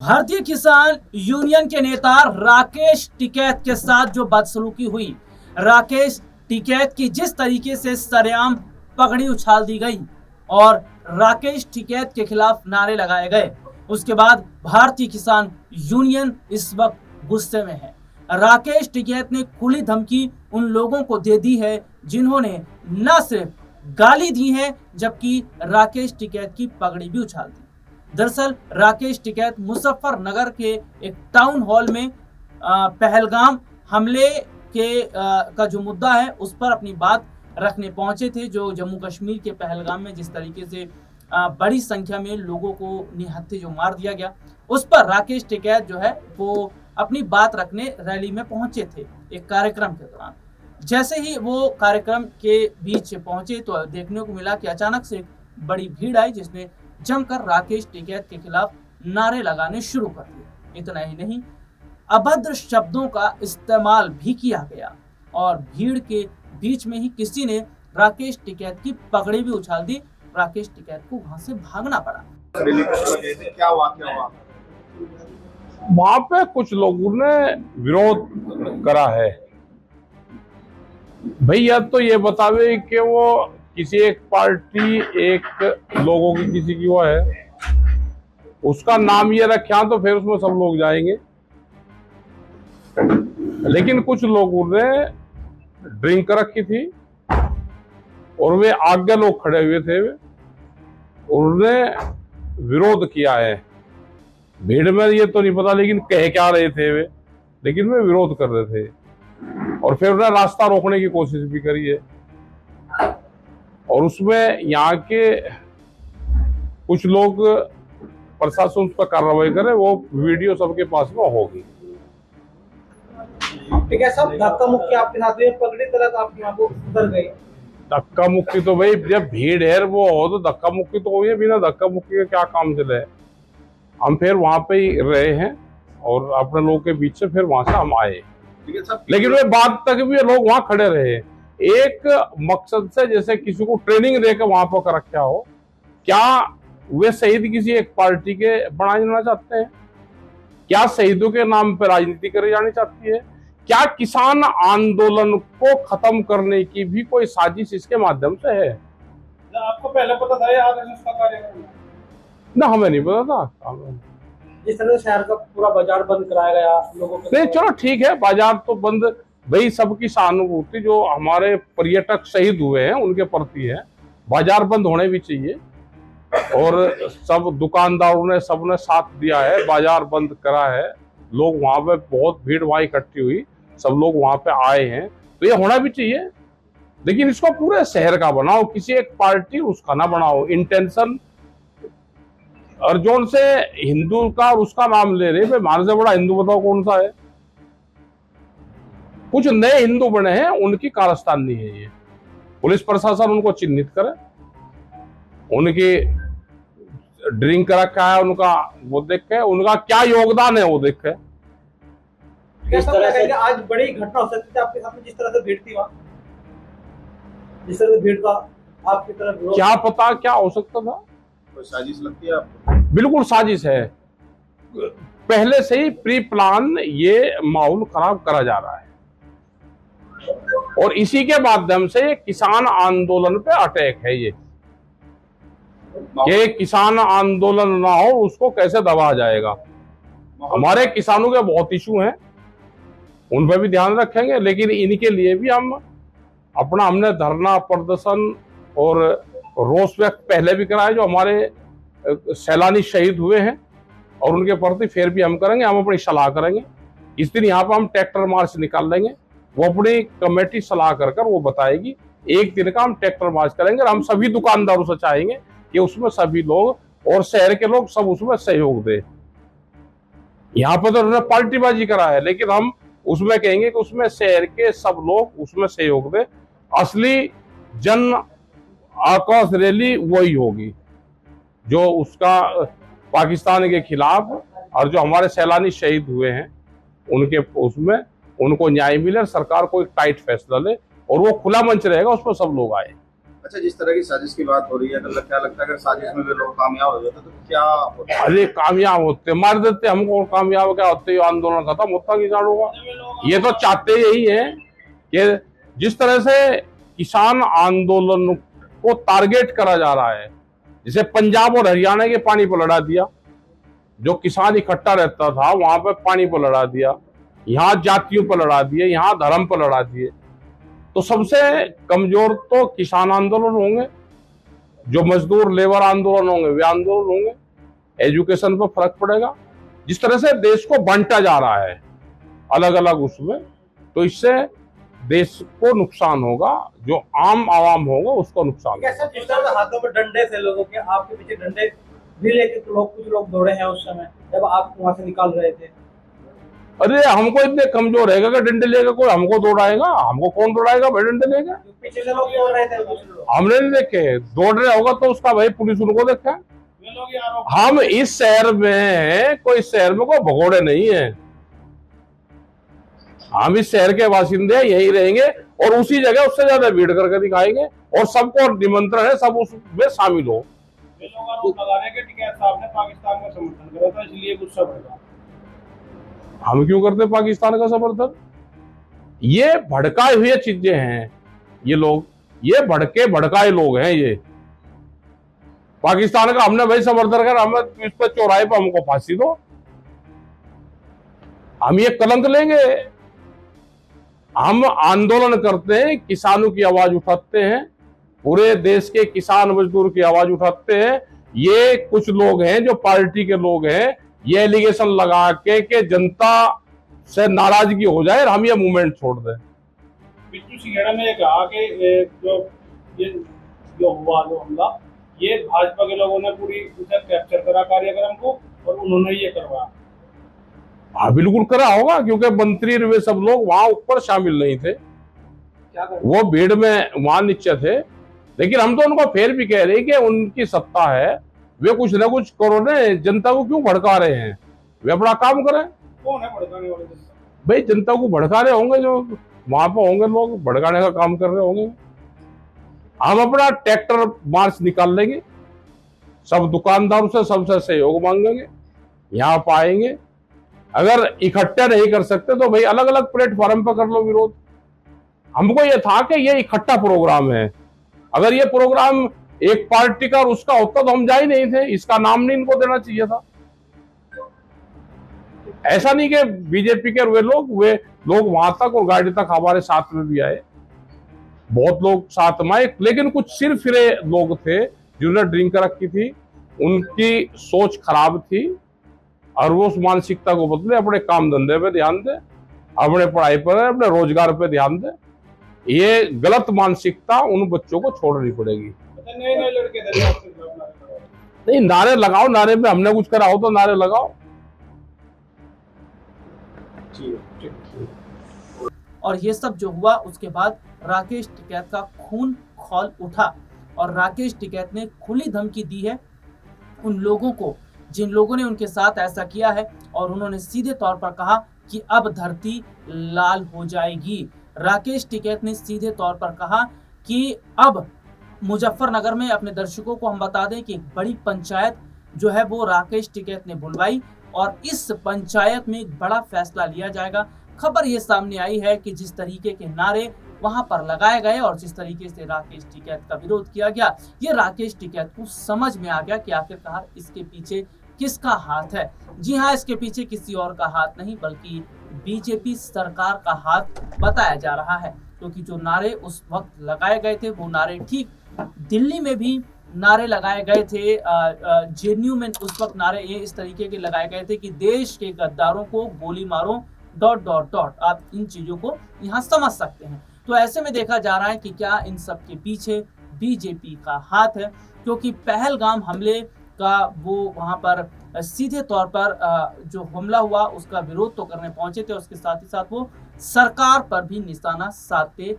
भारतीय किसान यूनियन के नेता राकेश टिकैत के साथ जो बदसलूकी हुई, राकेश टिकैत की जिस तरीके से सरेआम पगड़ी उछाल दी गई और राकेश टिकैत के खिलाफ नारे लगाए गए, उसके बाद भारतीय किसान यूनियन इस वक्त गुस्से में है। राकेश टिकैत ने खुली धमकी उन लोगों को दे दी है जिन्होंने न सिर्फ गाली दी है जबकि राकेश टिकैत की पगड़ी भी उछाल दी। दरअसल राकेश टिकैत मुजफ्फरनगर के एक टाउन हॉल में पहलगाम हमले के का जो मुद्दा है उस पर अपनी बात रखने पहुंचे थे। जो जम्मू कश्मीर के पहलगाम में जिस तरीके से बड़ी संख्या में लोगों को निहत्थे जो मार दिया गया, उस पर राकेश टिकैत जो है वो अपनी बात रखने रैली में पहुंचे थे एक कार्यक्रम के दौरान। जैसे ही वो कार्यक्रम के बीच पहुंचे तो देखने को मिला कि अचानक से एक बड़ी भीड़ आई जिसने जमकर राकेश टिकैत के खिलाफ नारे लगाने शुरू कर दिए। इतना ही नहीं, अभद्र शब्दों का इस्तेमाल भी किया गया और भीड़ के बीच में ही किसी ने राकेश टिकैत की पगड़ी भी उछाल दी। राकेश टिकैत को वहां से भागना पड़ा। क्या वाकया हुआ? वहां पे कुछ लोगों ने विरोध करा है। भैया तो ये बतावे कि वो किसी एक पार्टी एक लोगों की किसी की वो है, उसका नाम ये रखा तो फिर उसमें सब लोग जाएंगे। लेकिन कुछ लोगों ने ड्रिंक रखी थी और वे आगे लोग खड़े हुए थे, उन्होंने विरोध किया है। भीड़ में ये तो नहीं पता लेकिन कह क्या रहे थे वे, लेकिन वे विरोध कर रहे थे और फिर उन्हें रास्ता रोकने की कोशिश भी करी है। और उसमें यहाँ के कुछ लोग प्रशासन उस पर कार्रवाई करे, वो वीडियो सबके पास में होगी। ठीक है, सब धक्का मुक्की आपके साथ में पगड़ी तक आपकी वहां को उतर गई। धक्का मुक्की तो भाई जब भीड़ है वो हो तो धक्का मुक्की तो हुई है, बिना धक्का मुक्की का क्या काम चले। हम फिर वहां पे ही रहे हैं और अपने लोगों के बीच से फिर वहां से हम आए। लेकिन वे बाद तक भी लोग वहां खड़े रहे एक मकसद से, जैसे किसी को ट्रेनिंग देकर वहां पर रखा हो। क्या वे शहीद किसी एक पार्टी के बनाए जाना चाहते हैं? क्या शहीदों के नाम पर राजनीति करी जानी चाहती है? क्या किसान आंदोलन को खत्म करने की भी कोई साजिश इसके माध्यम से है? आपको पहले पता था ये आरएसएस का कार्यक्रम? ना, हमें नहीं पता था। जिस तरह से शहर का पूरा बाजार बंद कराया गया लोगों के, नहीं चलो ठीक है, बाजार तो बंद, भाई सबकी सहानुभूति जो हमारे पर्यटक शहीद हुए हैं उनके प्रति है। बाजार बंद होने भी चाहिए और सब दुकानदारों ने सबने साथ दिया है, बाजार बंद करा है। लोग वहां पे बहुत भीड़ वहां इकट्ठी हुई, सब लोग वहां पे आए हैं तो ये होना भी चाहिए। लेकिन इसको पूरे शहर का बनाओ, किसी एक पार्टी उसका ना बनाओ। इंटेंशन अर्जुन से हिंदू का और उसका नाम ले रहे, मार से बड़ा हिंदू बताओ कौन सा है? कुछ नए हिंदू बने हैं, उनकी कारस्तानी है ये। पुलिस प्रशासन उनको चिन्हित करे, उनकी ड्रिंक रखा है, उनका वो देखे, उनका क्या योगदान है वो देखे। इस तरह से आज बड़ी घटना हो सकती थी आपके साथ में, जिस तरह से भीड़ थी वहां, जिस तरह से भीड़ का आपकी तरफ क्या पता क्या हो सकता था? कोई साजिश लगती है आपको? बिल्कुल साजिश है, पहले से ही प्री प्लान ये माहौल खराब करा जा रहा है और इसी के माध्यम से किसान आंदोलन पे अटैक है ये कि किसान आंदोलन ना हो उसको कैसे दबाया जाएगा। हमारे किसानों के बहुत इशू हैं, उन पर भी ध्यान रखेंगे, लेकिन इनके लिए भी हमने धरना प्रदर्शन और रोष व्यक्त पहले भी कराया। जो हमारे सैलानी शहीद हुए हैं और उनके प्रति फिर भी हम करेंगे, हम अपनी सलाह करेंगे। इस दिन यहाँ पर हम ट्रैक्टर मार्च निकाल लेंगे, वो अपनी कमेटी सलाह कर वो बताएगी। एक दिन का हम ट्रैक्टर मार्च करेंगे और हम सभी दुकानदारों से चाहेंगे कि उसमें सभी लोग और शहर के लोग सब उसमें सहयोग दे। यहाँ पर तो उन्होंने पार्टीबाजी करा है, लेकिन हम उसमें कहेंगे कि उसमें शहर के सब लोग उसमें सहयोग दे। असली जन आक्रोश रैली वही होगी जो उसका पाकिस्तान के खिलाफ और जो हमारे सैलानी शहीद हुए हैं उनके उसमें उनको न्याय मिले, सरकार को एक टाइट फैसला ले और वो खुला मंच रहेगा, उस पर सब लोग आए। अच्छा, जिस तरह की साजिश की बात हो रही है, अगर क्या लगता है अगर साजिश में वे लोग कामयाब हो जाते तो क्या होता? अरे कामयाब होते मार देते हमको, और कामयाब क्या होते, ये आंदोलन खत्म होता किसानों का। ये तो चाहते यही है कि जिस तरह से किसान आंदोलन को टारगेट करा जा रहा है, जैसे पंजाब और हरियाणा के पानी पर लड़ा दिया, जो किसान इकट्ठा रहता था वहां पर पानी पर लड़ा दिया, यहाँ जातियों पर लड़ा दिए, यहाँ धर्म पर लड़ा दिए। तो सबसे कमजोर तो किसान आंदोलन होंगे, जो मजदूर लेबर आंदोलन होंगे वे आंदोलन होंगे। एजुकेशन पर फर्क पड़ेगा। जिस तरह से देश को बांटा जा रहा है अलग अलग उसमें, तो इससे देश को नुकसान होगा, जो आम आवाम होगा उसको नुकसान होगा। कैसे जिस तरह से हाथों में डंडे थे लोगों के, आपके पीछे डंडे भी लेके कुछ लोग दौड़े हैं उस समय जब आप वहां से निकाल रहे थे? अरे हमको इतने कमजोर है कि डंडे लेकर कोई हमको दौड़ाएगा? हमको कौन दौड़ाएगा भाई डंडे लेकर? पीछे से लोग दौड़ रहे थे, दूसरे लोग। हमने नहीं देखे, दौड़ रहे होगा तो उसका भाई पुलिस उनको देखा। हम इस शहर में कोई भगोड़े नहीं है, हम इस शहर के बासिंदे यही रहेंगे और उसी जगह उससे ज्यादा भीड़ करके दिखाएंगे और सबको निमंत्रण है, सब उसमें शामिल हो। टिकैत साहब ने पाकिस्तान का समर्थन करा था, इसलिए गुस्सा बढ़ा। हम क्यों करते पाकिस्तान का समर्थन? ये भड़काए हुए चीजें हैं, ये लोग, ये भड़काए लोग हैं। ये पाकिस्तान का हमने भाई समर्थन कर, हमें इस पर चौराहे पर हमको फांसी दो, हम ये कलंक लेंगे? हम आंदोलन करते हैं, किसानों की आवाज उठाते हैं, पूरे देश के किसान मजदूर की आवाज उठाते हैं। ये कुछ लोग हैं जो पार्टी के लोग हैं, ये एलिगेशन लगा के जनता से नाराजगी हो जाए और हम ये मूवमेंट छोड़ दें। बिट्टू सिंघेड़ा ने कहा कि जो हुआ जो हमला, ये भाजपा के लोगों ने पूरी उसे कैप्चर करा कार्यक्रम को और उन्होंने ये करवाया। हाँ बिल्कुल करा होगा, क्योंकि मंत्री वे सब लोग वहां ऊपर शामिल नहीं थे, वो भीड़ में वहां नीचे थे। लेकिन हम तो उनको फिर भी कह रहे हैं कि उनकी सत्ता है, वे कुछ ना कुछ करो ने, जनता को क्यों भड़का रहे हैं? वे अपना काम करें। कौन है भड़काने वाले? भाई जनता को भड़का रहे होंगे, जो वहां पर होंगे लोग भड़काने का काम कर रहे होंगे। हम अपना ट्रैक्टर मार्च निकाल लेंगे, सब दुकानदारों से सबसे सहयोग मांगेंगे, यहाँ पाएंगे। अगर इकट्ठा नहीं कर सकते तो भाई अलग अलग प्लेटफॉर्म पर कर लो विरोध। हमको ये था कि ये इकट्ठा प्रोग्राम है, अगर ये प्रोग्राम एक पार्टी का और उसका होता तो हम जा ही नहीं थे, इसका नाम नहीं इनको देना चाहिए था। ऐसा नहीं कि बीजेपी के वे लोग वहां तक और गाड़ी तक हमारे साथ में भी आए, बहुत लोग साथ में आए, लेकिन कुछ सिर फिरे लोग थे जिन्होंने ड्रिंक रखी थी, उनकी सोच खराब थी और वो उस मानसिकता को बदले, अपने काम धंधे पे ध्यान दे, अपने पढ़ाई पर, अपने रोजगार पे ध्यान दे। ये गलत मानसिकता उन बच्चों को छोड़नी पड़ेगी। नए लड़के नहीं, नारे लगाओ, नारे में हमने कुछ करा हो तो नारे लगाओ। और ये सब जो हुआ उसके बाद राकेश टिकैत का खून खौल उठा और राकेश टिकैत ने खुली धमकी दी है उन लोगों को जिन लोगों ने उनके साथ ऐसा किया है, और उन्होंने सीधे तौर पर कहा कि अब धरती लाल हो जाएगी। राकेश टिकैत ने सीधे तौर पर कहा कि अब मुजफ्फरनगर में, अपने दर्शकों को हम बता दें कि एक बड़ी पंचायत जो है वो राकेश टिकैत ने बुलवाई और इस पंचायत में एक बड़ा फैसला लिया जाएगा। खबर ये सामने आई है कि जिस तरीके के नारे वहां पर लगाए गए और जिस तरीके से राकेश टिकैत का विरोध किया गया, ये राकेश टिकैत को समझ में आ गया कि आखिरकार इसके पीछे किसका हाथ है। जी हाँ, इसके पीछे किसी और का हाथ नहीं बल्कि बीजेपी सरकार का हाथ बताया जा रहा है, क्योंकि जो नारे उस वक्त लगाए गए थे वो नारे ठीक दिल्ली में भी नारे लगाए गए थे, जेएनयू में उस वक्त नारे ये इस तरीके के लगाए गए थे कि देश के गद्दारों को गोली मारो ... आप इन चीजों को यहाँ समझ सकते हैं। तो ऐसे में देखा जा रहा है कि क्या इन सब के पीछे बीजेपी का हाथ है, क्योंकि पहलगाम हमले का वो वहां पर सीधे तौर पर जो हमला हुआ उसका विरोध तो करने पहुंचे थे, उसके साथ ही साथ वो सरकार पर भी निशाना साधते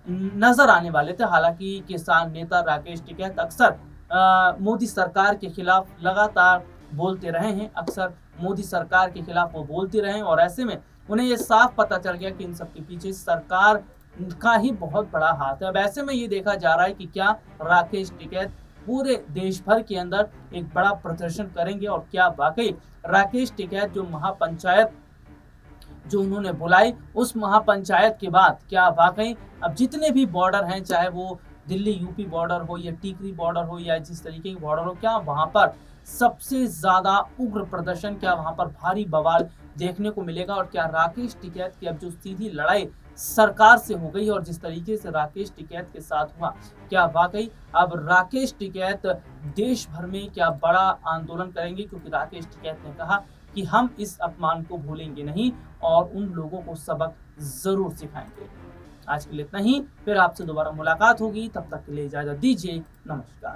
नजर आने वाले थे। हालांकि किसान नेता राकेश टिकैत अक्सर मोदी सरकार के खिलाफ लगातार बोलते रहे हैं, अक्सर मोदी सरकार के खिलाफ वो बोलते रहे, और ऐसे में उन्हें ये साफ पता चल गया कि इन सब के पीछे सरकार का ही बहुत बड़ा हाथ है। अब ऐसे में ये देखा जा रहा है कि क्या राकेश टिकैत पूरे देश भर के अंदर एक बड़ा प्रदर्शन करेंगे और क्या वाकई राकेश टिकैत जो महापंचायत जो उन्होंने बुलाई, उस महापंचायत के बाद क्या वाकई अब जितने भी बॉर्डर हैं, चाहे वो दिल्ली यूपी बॉर्डर हो या टीकरी बॉर्डर हो या जिस तरीके के बॉर्डर हो, क्या वहां पर सबसे ज्यादा उग्र प्रदर्शन, क्या वहां पर भारी बवाल देखने को मिलेगा? और क्या राकेश टिकैत की अब जो सीधी लड़ाई सरकार से हो गई और जिस तरीके से राकेश टिकैत के साथ हुआ, क्या वाकई अब राकेश टिकैत देश भर में क्या बड़ा आंदोलन करेंगे? क्योंकि राकेश टिकैत ने कहा कि हम इस अपमान को भूलेंगे नहीं और उन लोगों को सबक जरूर सिखाएंगे। आज के लिए इतना ही, फिर आपसे दोबारा मुलाकात होगी, तब तक के लिए इजाजत दीजिए, नमस्कार।